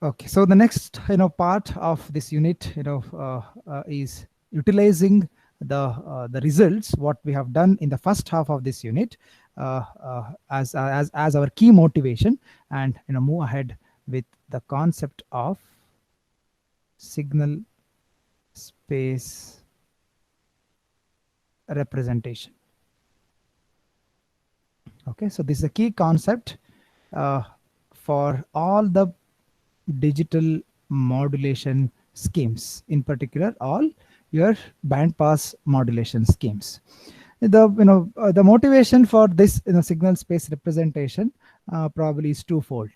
Okay, so the next part of this unit is utilizing the results what we have done in the first half of this unit as our key motivation, and move ahead with the concept of signal space representation. Okay, so this is a key concept uh, for all the digital modulation schemes, in particular all your band pass modulation schemes. The motivation for this signal space representation probably is twofold.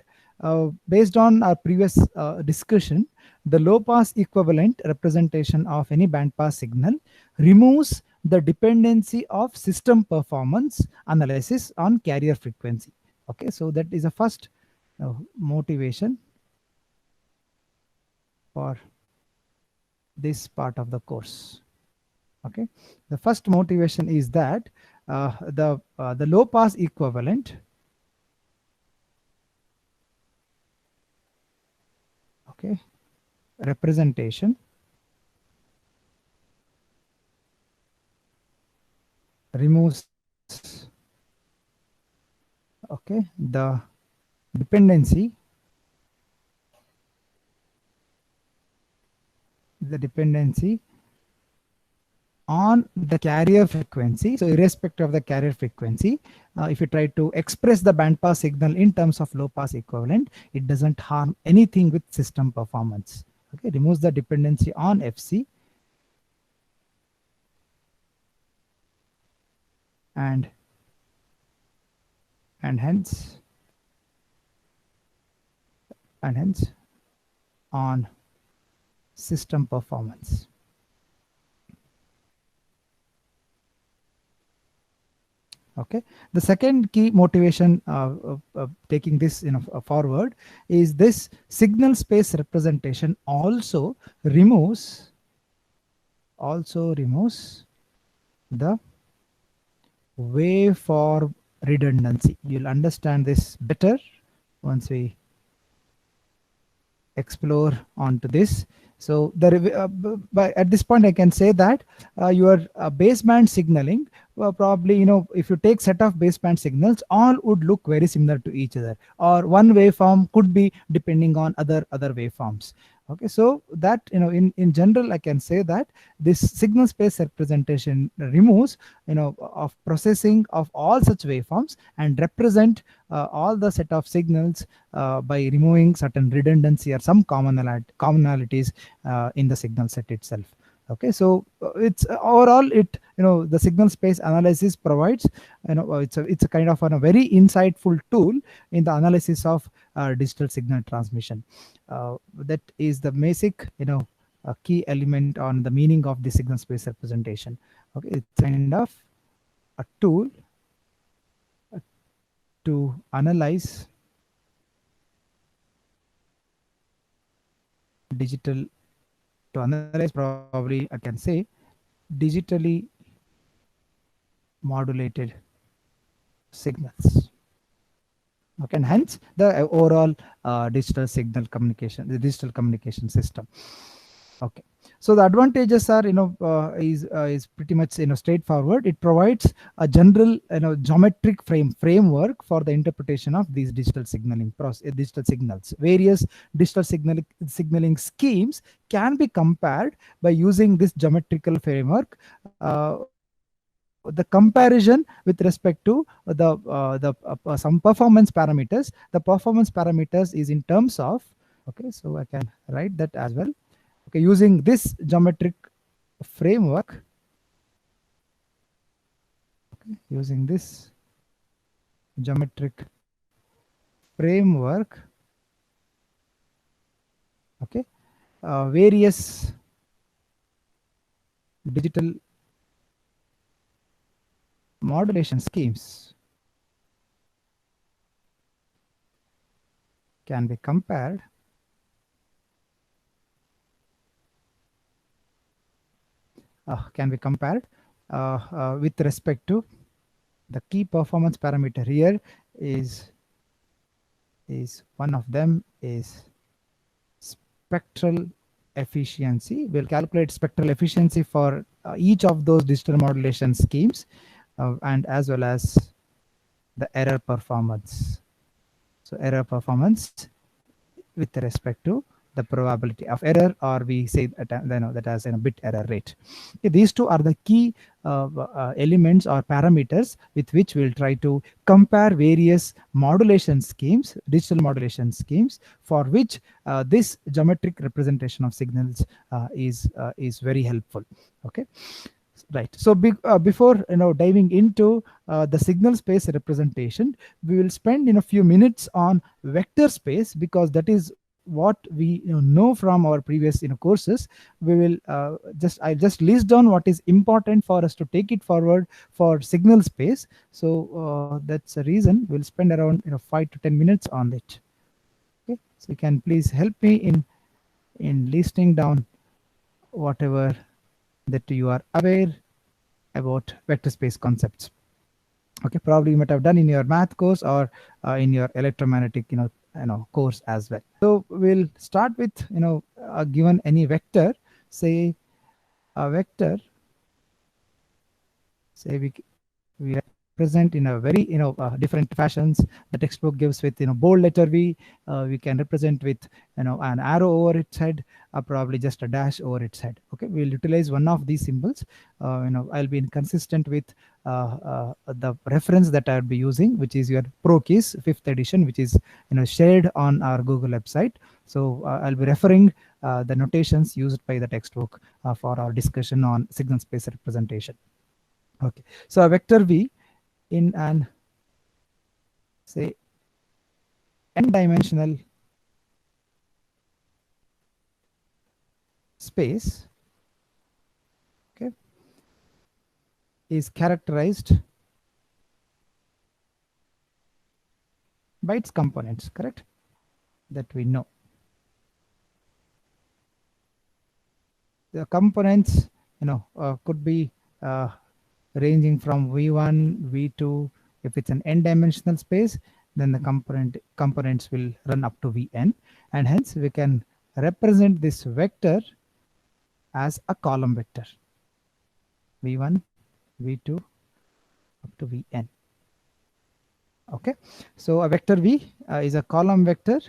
Based on our previous discussion, the low pass equivalent representation of any band pass signal removes the dependency of system performance analysis on carrier frequency. Okay, so that is the first motivation for this part of the course. Okay, the first motivation is that the low pass equivalent, okay, representation removes, okay, the dependency on the carrier frequency. So irrespective of the carrier frequency, if you try to express the band pass signal in terms of low pass equivalent, it doesn't harm anything with system performance. Okay, removes the dependency on FC, and hence on system performance. Okay, the second key motivation taking this forward is this signal space representation also removes the waveform redundancy. You'll understand this better once we explore onto this. So at this point I can say that your baseband signaling, probably if you take set of baseband signals, all would look very similar to each other, or one waveform could be depending on other waveforms. Okay, so that in general I can say that this signal space representation removes of processing of all such waveforms and represent all the set of signals by removing certain redundancy or some commonalities in the signal set itself. Okay, so it's overall, it the signal space analysis provides, it's a kind of a very insightful tool in the analysis of digital signal transmission. That is the basic a key element on the meaning of the signal space representation. Okay, it's kind of a tool to analyze digital to analyze, probably I can say, digitally modulated signals. Okay, and hence the overall digital signal communication, the digital communication system. Okay, so the advantages are is pretty much straightforward. It provides a general geometric framework for the interpretation of these digital signaling digital signals. Various digital signaling schemes can be compared by using this geometrical framework. The comparison with respect to the some performance parameters. The performance parameters is in terms of, okay, so I can write that as well. Okay, using this geometric framework, okay, using this geometric framework, okay, various digital modulation schemes can be compared with respect to the key performance parameter. Here is one of them is spectral efficiency. We'll calculate spectral efficiency for each of those digital modulation schemes, and as well as the error performance. So error performance with respect to the probability of error, or we say that as a bit error rate. Okay, these two are the key elements or parameters with which we'll try to compare various modulation schemes, digital modulation schemes, for which this geometric representation of signals is very helpful. Okay. Right. So before diving into the signal space representation, we will spend a few minutes on vector space, because that is what we know from our previous courses. We will I'll just list down what is important for us to take it forward for signal space. So that's the reason we'll spend around 5 to 10 minutes on it. Okay. So you can please help me in listing down whatever that you are aware about vector space concepts. Okay, probably you might have done in your math course or in your electromagnetic course as well. So we'll start with given any vector, say a vector, say we represent in a very different fashions. The textbook gives with bold letter V. We can represent with an arrow over its head, or probably just a dash over its head. Okay, we'll utilize one of these symbols. I'll be consistent with the reference that I'll be using, which is your ProKeys 5th edition, which is shared on our Google website. So I'll be referring the notations used by the textbook for our discussion on signal space representation. Okay, so a vector V in an, say, n-dimensional space, okay, is characterized by its components, correct, that we know. The components could be ranging from V1, V2. If it's an n-dimensional space, then the components will run up to Vn, and hence we can represent this vector as a column vector, V1, V2 up to Vn. Okay, so a vector V is a column vector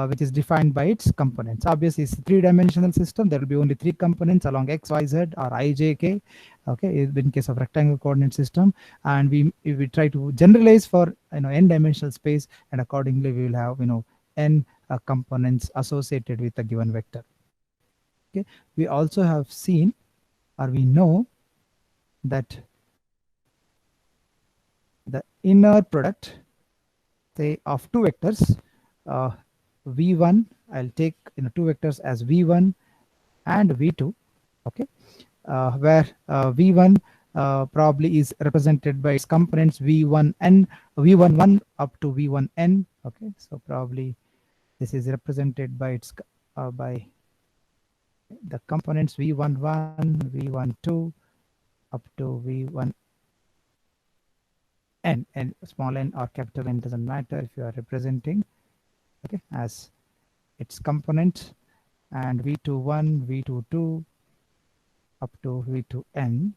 which is defined by its components. Obviously, it's a three-dimensional system. There will be only three components along x, y, z, or I, j, k. Okay, in case of rectangle coordinate system, and we try to generalize for n-dimensional space, and accordingly we will have n components associated with a given vector. Okay, we also have seen, or we know, that the inner product, say, of two vectors, V1, I'll take two vectors as V1 and V2. Okay, where V1 probably is represented by its components V1n, V11 up to V1n. Okay, so probably this is represented by its by the components V11, V12 up to V1n, and small n or capital N doesn't matter if you are representing, okay, as its component, and V21, V22 up to V2n.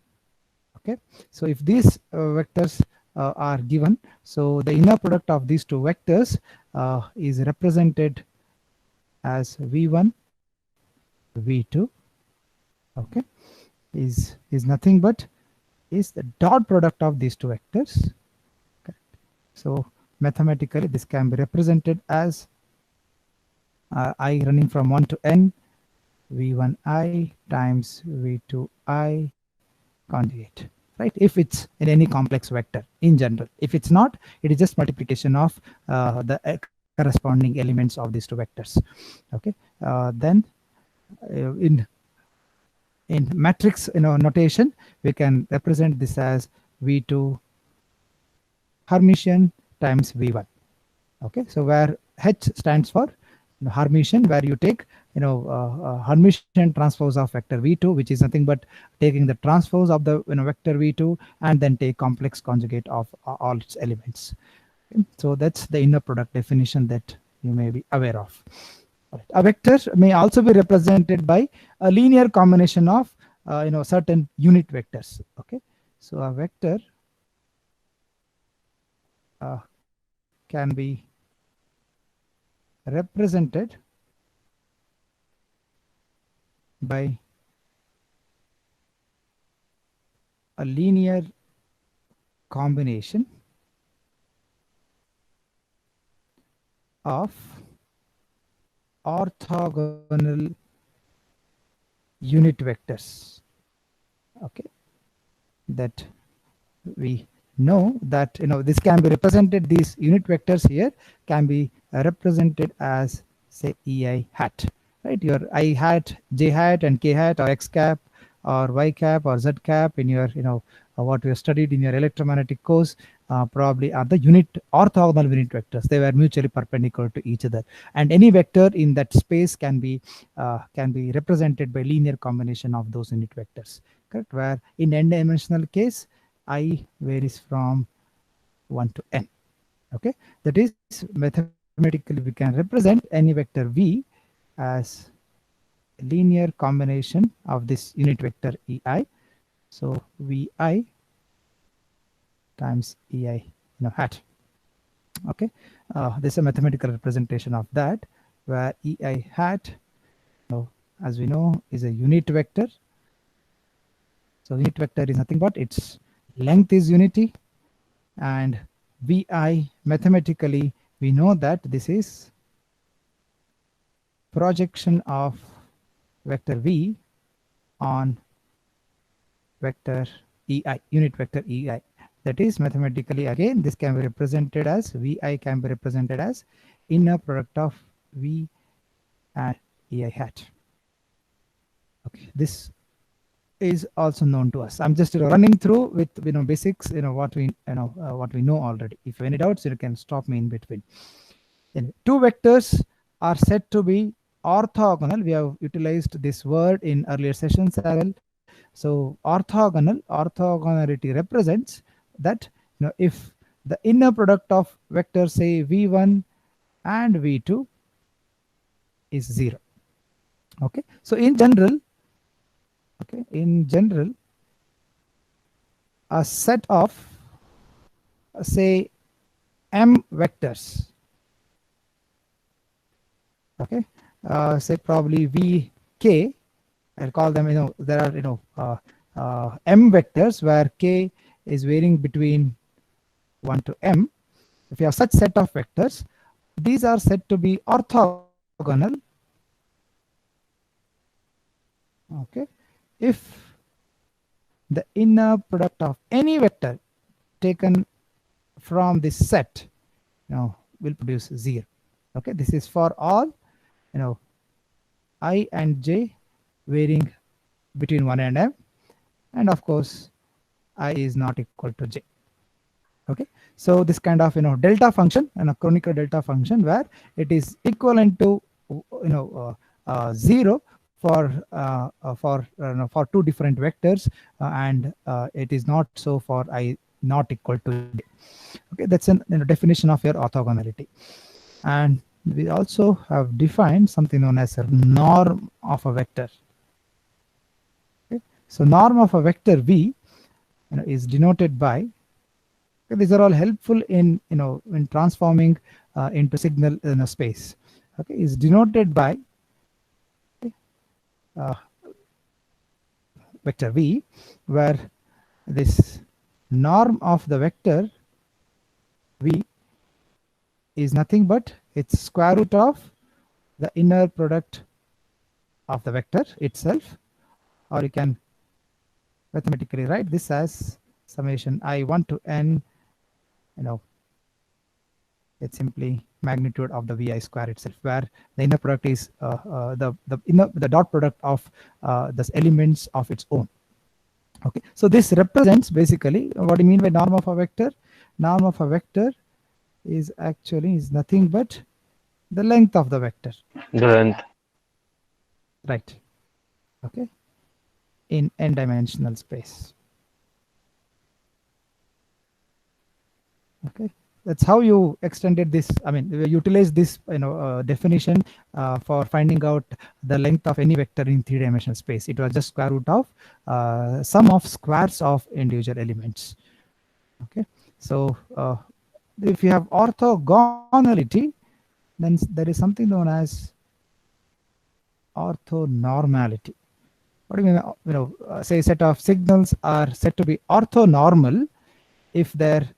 Okay, so if these vectors are given, so the inner product of these two vectors is represented as V1, V2. Okay, is nothing but is the dot product of these two vectors. Okay. So mathematically this can be represented as I running from 1 to n, V1i times V2i conjugate, right? If it's in any complex vector in general. If it's not, it is just multiplication of the corresponding elements of these two vectors. Okay, then in matrix notation, we can represent this as V2 Hermitian times V1. Okay, so where H stands for Hermitian, where you take Hermitian transpose of vector V2, which is nothing but taking the transpose of the vector V2 and then take complex conjugate of all its elements. Okay. So that's the inner product definition that you may be aware of. A vector may also be represented by a linear combination of certain unit vectors. Okay, so a vector can be represented by a linear combination of orthogonal unit vectors. Okay, that we know that this can be represented, these unit vectors here can be represented as, say, ei hat, right? Your I hat, j hat, and k hat, or x cap, or y cap, or z cap in your what we have studied in your electromagnetic course, probably are the unit orthogonal unit vectors. They were mutually perpendicular to each other, and any vector in that space can be represented by linear combination of those unit vectors, correct? Where in n-dimensional case, I varies from 1 to n. Okay, that is, mathematically we can represent any vector v as a linear combination of this unit vector ei. So vi times ei hat. Okay, this is a mathematical representation of that, where ei hat, as we know, is a unit vector. So unit vector is nothing but its length is unity, and vi, mathematically we know that this is projection of vector v on vector ei, unit vector ei. That is, mathematically, again, this can be represented as, vi can be represented as inner product of v and ei hat. Okay, this is also known to us. I'm just running through with basics, what we know already. If you have any doubts, you can stop me in between. Anyway, two vectors are said to be orthogonal. We have utilized this word in earlier sessions as well. So orthogonality represents that if the inner product of vectors, say v1 and v2, is 0. Okay, so in general, a set of, say, m vectors, okay, say probably vk, I'll call them, there are m vectors where k is varying between 1 to m. If you have such set of vectors, these are said to be orthogonal, okay, if the inner product of any vector taken from this set will produce 0. Okay, this is for all I and j varying between 1 and m, and of course I is not equal to j. Okay, so this kind of delta function, and a chronicle delta function, where it is equivalent to 0 for two different vectors, and it is not so for I not equal to j. Okay, that's an definition of your orthogonality. And we also have defined something known as a norm of a vector. Okay, so norm of a vector v is denoted by, okay, these are all helpful in in transforming into signal in a space. Okay, is denoted by vector v, where this norm of the vector v is nothing but its square root of the inner product of the vector itself, or you can mathematically write this as summation i1 to n, it's simply magnitude of the vi square itself, where the inner product is the dot product of the elements of its own. Okay, so this represents basically what do you mean by norm of a vector. Norm of a vector is actually nothing but the length of the vector. The length. Right. Okay, in n-dimensional space. Okay, That's how you extended this. I mean, you utilize this, definition for finding out the length of any vector in three-dimensional space. It was just square root of sum of squares of individual elements. Okay, so if you have orthogonality, then there is something known as orthonormality. What do you mean? Say a set of signals are said to be orthonormal if their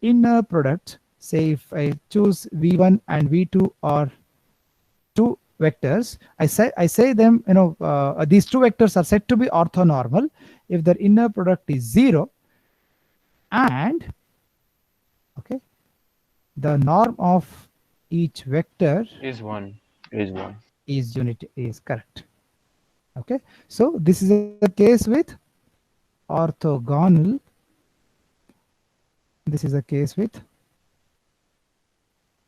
inner product, say if I choose v1 and v2 are two vectors, I say them, these two vectors are said to be orthonormal if their inner product is 0 and, okay, the norm of each vector is 1. is unity, is correct. Okay, so this is a case with orthogonal. This is a case with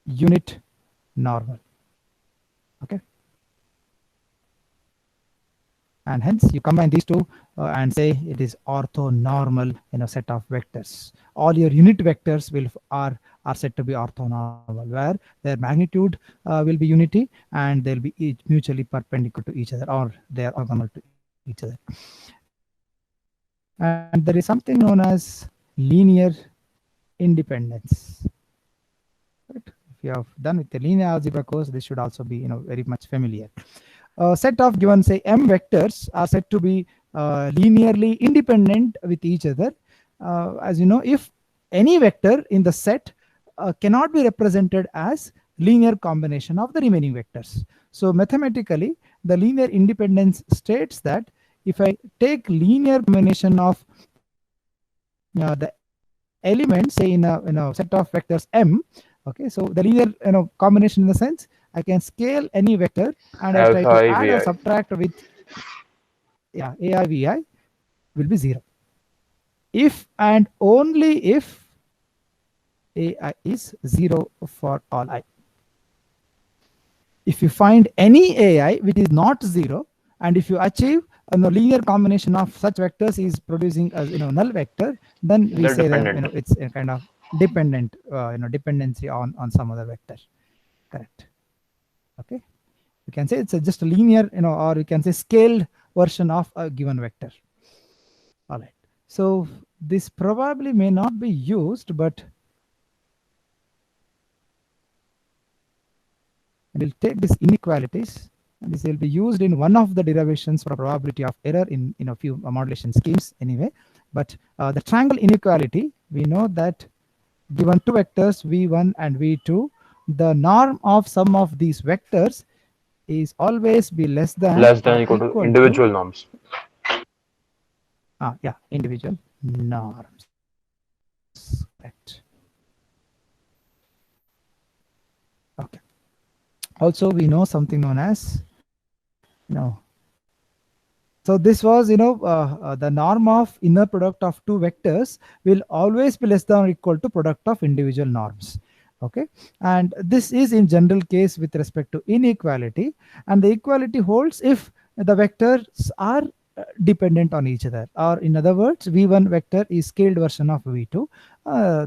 unit normal. Okay, and hence you combine these two and say it is orthonormal set of vectors. All your unit vectors are said to be orthonormal, where their magnitude will be unity and they'll be each mutually perpendicular to each other, or they are orthogonal to each other. And there is something known as linear independence. Right? If you have done with the linear algebra course, this should also be very much familiar. A set of given, say, m vectors are said to be linearly independent with each other. As you know, if any vector in the set cannot be represented as linear combination of the remaining vectors. So mathematically, the linear independence states that if I take linear combination of the elements, say in a set of vectors m, okay, so the linear combination in the sense I can scale any vector and I try to add or subtract with, yeah, ai vi will be 0 if and only if ai is 0 for all I. If you find any ai which is not 0, and if you achieve a linear combination of such vectors is producing a null vector, then we say that it's a kind of dependent dependency on some other vector. Correct. Okay, you can say it's just a linear or you can say scaled version of a given vector. All right, so this probably may not be used, but we'll take these inequalities, and this will be used in one of the derivations for probability of error in a few modulation schemes anyway. But the triangle inequality, we know that given two vectors v1 and v2, the norm of some of these vectors is always be less than equal to individual norms. Yeah, individual norms. Correct. Okay. Also, we know something known as, so this was, the norm of inner product of two vectors will always be less than or equal to product of individual norms. Okay, and this is in general case with respect to inequality, and the equality holds if the vectors are dependent on each other, or in other words, v1 vector is scaled version of v2,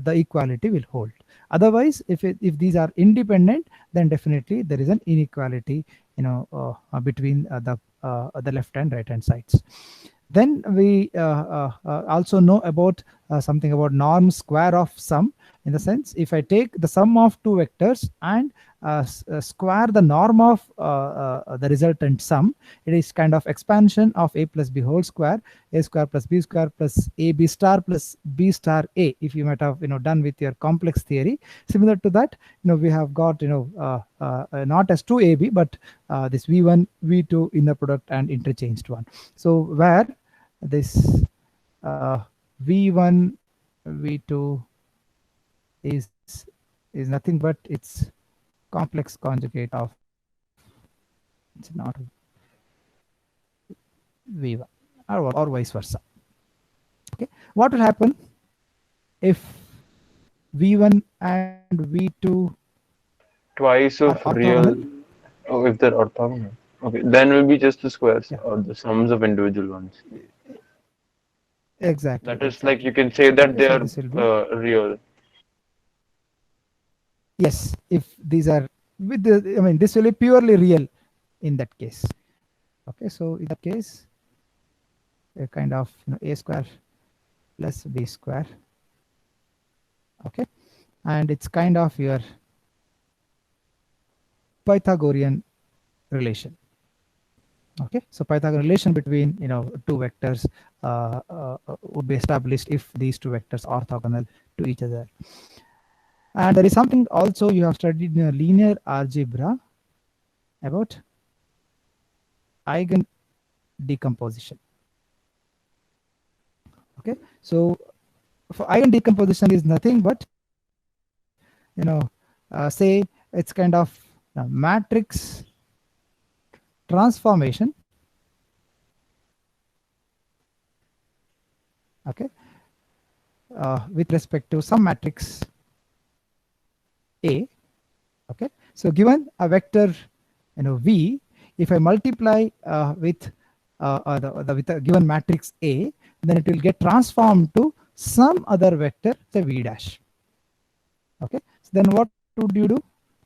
the equality will hold. Otherwise, if these are independent, then definitely there is an inequality between the left and right hand sides. Then we also know about something about norm square of sum, in the sense if I take the sum of two vectors and square the norm of the resultant sum, it is kind of expansion of a plus b whole square, a square plus b square plus ab star plus b star a. If you might have done with your complex theory, similar to that, we have got not as 2ab, but this v1 v2 inner product and interchanged one. So where this v1 v2 is nothing but its complex conjugate of, it's not v1 or vice versa. Okay, what will happen if v1 and v2 twice of real? Oh, if they're orthogonal, okay, then will be just the squares or the sums of individual ones. Exactly. That is like you can say that they are real. Yes, if these are with the, I mean, this will be purely real in that case. Okay, so in that case, a kind of, a square plus b square. Okay, and it's kind of your Pythagorean relation. Okay, so Pythagorean relation between, two vectors would be established if these two vectors are orthogonal to each other. And there is something also you have studied in linear algebra about eigen decomposition. Okay, so for eigen decomposition is nothing but, say it's kind of matrix transformation. Okay, with respect to some matrix A. Okay, so given a vector, V, if I multiply with with a given matrix A, then it will get transformed to some other vector, say V dash. Okay, so then what would you do?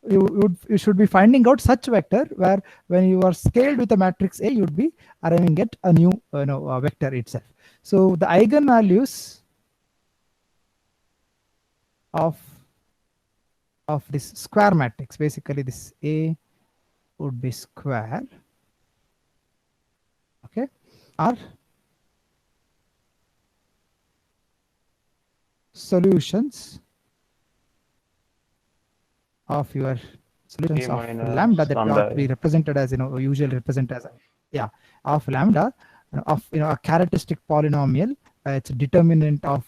You should be finding out such vector where when you are scaled with a matrix A, you would be arriving at a new vector itself. So the eigenvalues of this square matrix, basically this A would be square, okay, are solutions of your solutions of lambda that ought to be represented as, usually represented as, of lambda, of a characteristic polynomial. It's a determinant of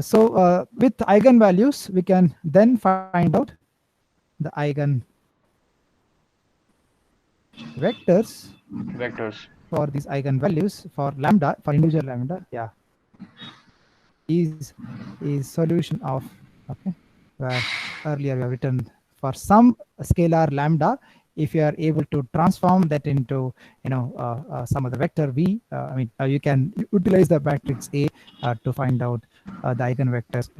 so with eigenvalues we can then find out the eigen vectors for these eigenvalues for lambda, for individual lambda. Is solution of, okay, where earlier we have written for some scalar lambda, if you are able to transform that into some other vector V, you can utilize the matrix A to find out the eigenvectors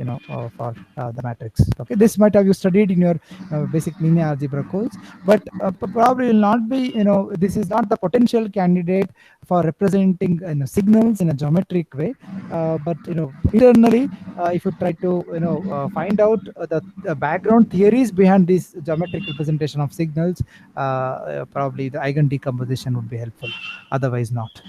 for the matrix. Okay, this might have you studied in your basic linear algebra course, but probably will not be, this is not the potential candidate for representing signals in a geometric way, but internally if you try to find out the background theories behind this geometric representation of signals, probably the eigen decomposition would be helpful, otherwise not.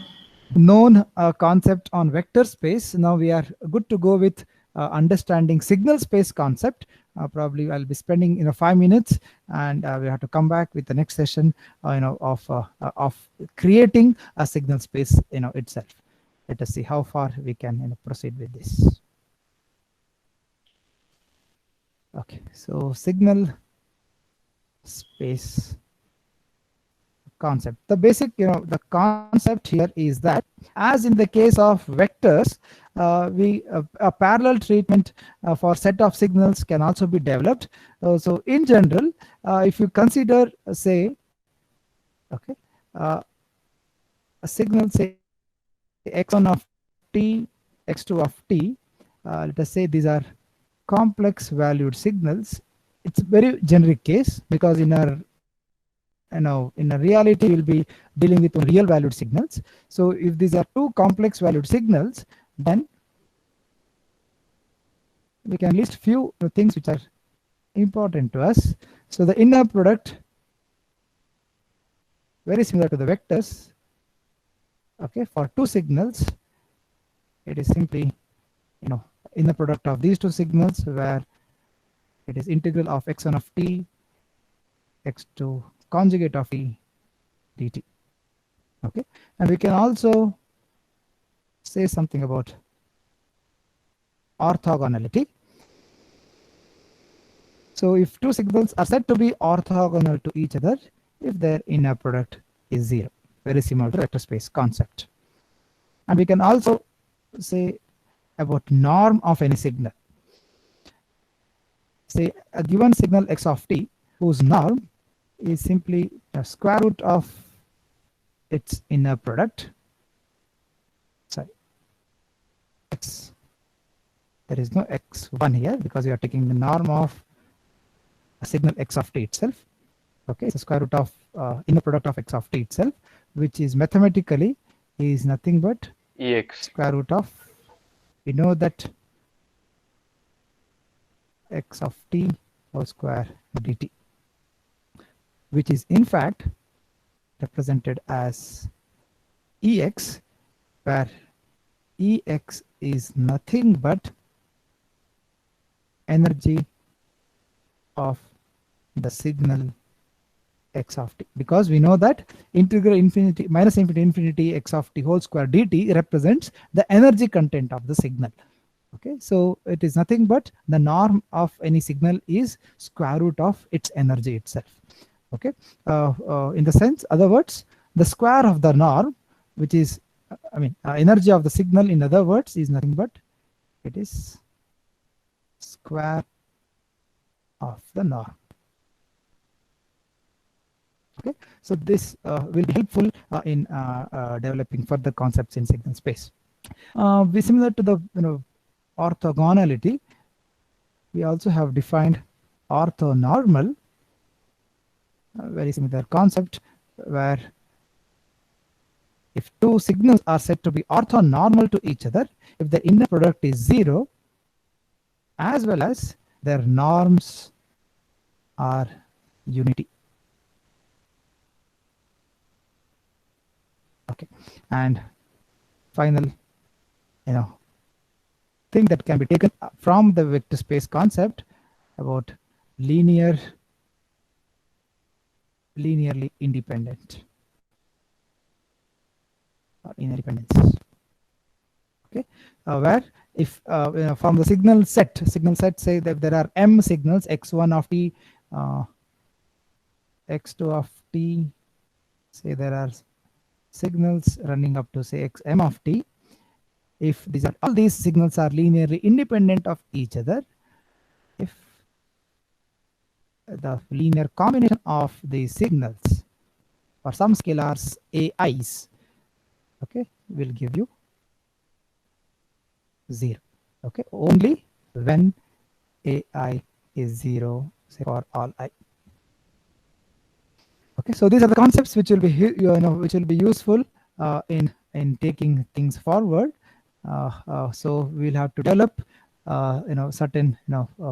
Known concept on vector space. Now we are good to go with understanding signal space concept. Probably I'll be spending 5 minutes, and we have to come back with the next session of creating a signal space itself. Let us see how far we can proceed with this. Okay, so signal space concept. The basic, the concept here is that, as in the case of vectors, a parallel treatment for set of signals can also be developed. So in general, if you consider, say, okay, a signal, say x1 of t, x2 of t, let us say these are complex valued signals. It's a very generic case, because in our in a reality we'll be dealing with real valued signals. So if these are two complex valued signals, then we can list few things which are important to us. So the inner product, very similar to the vectors, okay, for two signals, it is simply inner product of these two signals, where it is integral of x1 of t, x2 conjugate of t dt. Okay, and we can also say something about orthogonality. So if two signals are said to be orthogonal to each other if their inner product is 0, very similar to vector space concept. And we can also say about norm of any signal. Say a given signal x of t, whose norm is simply a square root of its inner product. Sorry, x. There is no x1 here, because we are taking the norm of a signal x of t itself. Okay, it's the square root of inner product of x of t itself, which is mathematically is nothing but Ex. square root of, we know that x of t whole square dt, which is in fact represented as Ex, where Ex is nothing but energy of the signal x of t, because we know that integral infinity minus infinity infinity x of t whole square dt represents the energy content of the signal. Okay, so it is nothing but the norm of any signal is square root of its energy itself. Okay, in the sense, other words, the square of the norm, which is energy of the signal, in other words, is nothing but it is square of the norm. Okay, so this will be helpful in developing further concepts in signal space. Be similar to the orthogonality, we also have defined orthonormal, very similar concept, where if two signals are said to be orthonormal to each other, if the inner product is 0, as well as their norms are unity. Okay, and final thing that can be taken from the vector space concept about linearly independent or interdependence. Okay, where if from the signal set say that there are m signals, x1 of t, x2 of t, say there are signals running up to say xm of t. If all these signals are linearly independent of each other, if the linear combination of these signals for some scalars ai's, okay, will give you 0. Okay, only when ai is 0, say for all I. Okay, so these are the concepts which will be which will be useful in taking things forward. So we'll have to develop certain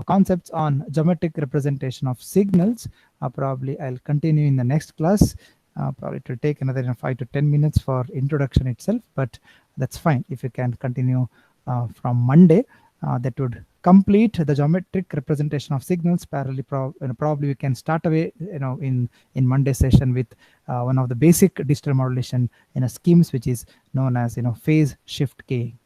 concepts on geometric representation of signals. Probably I'll continue in the next class. Probably it will take another 5 to 10 minutes for introduction itself, but that's fine if you can continue from Monday. That would complete the geometric representation of signals. Parallelly, probably we can start away in Monday session with one of the basic digital modulation schemes, which is known as phase shift keying.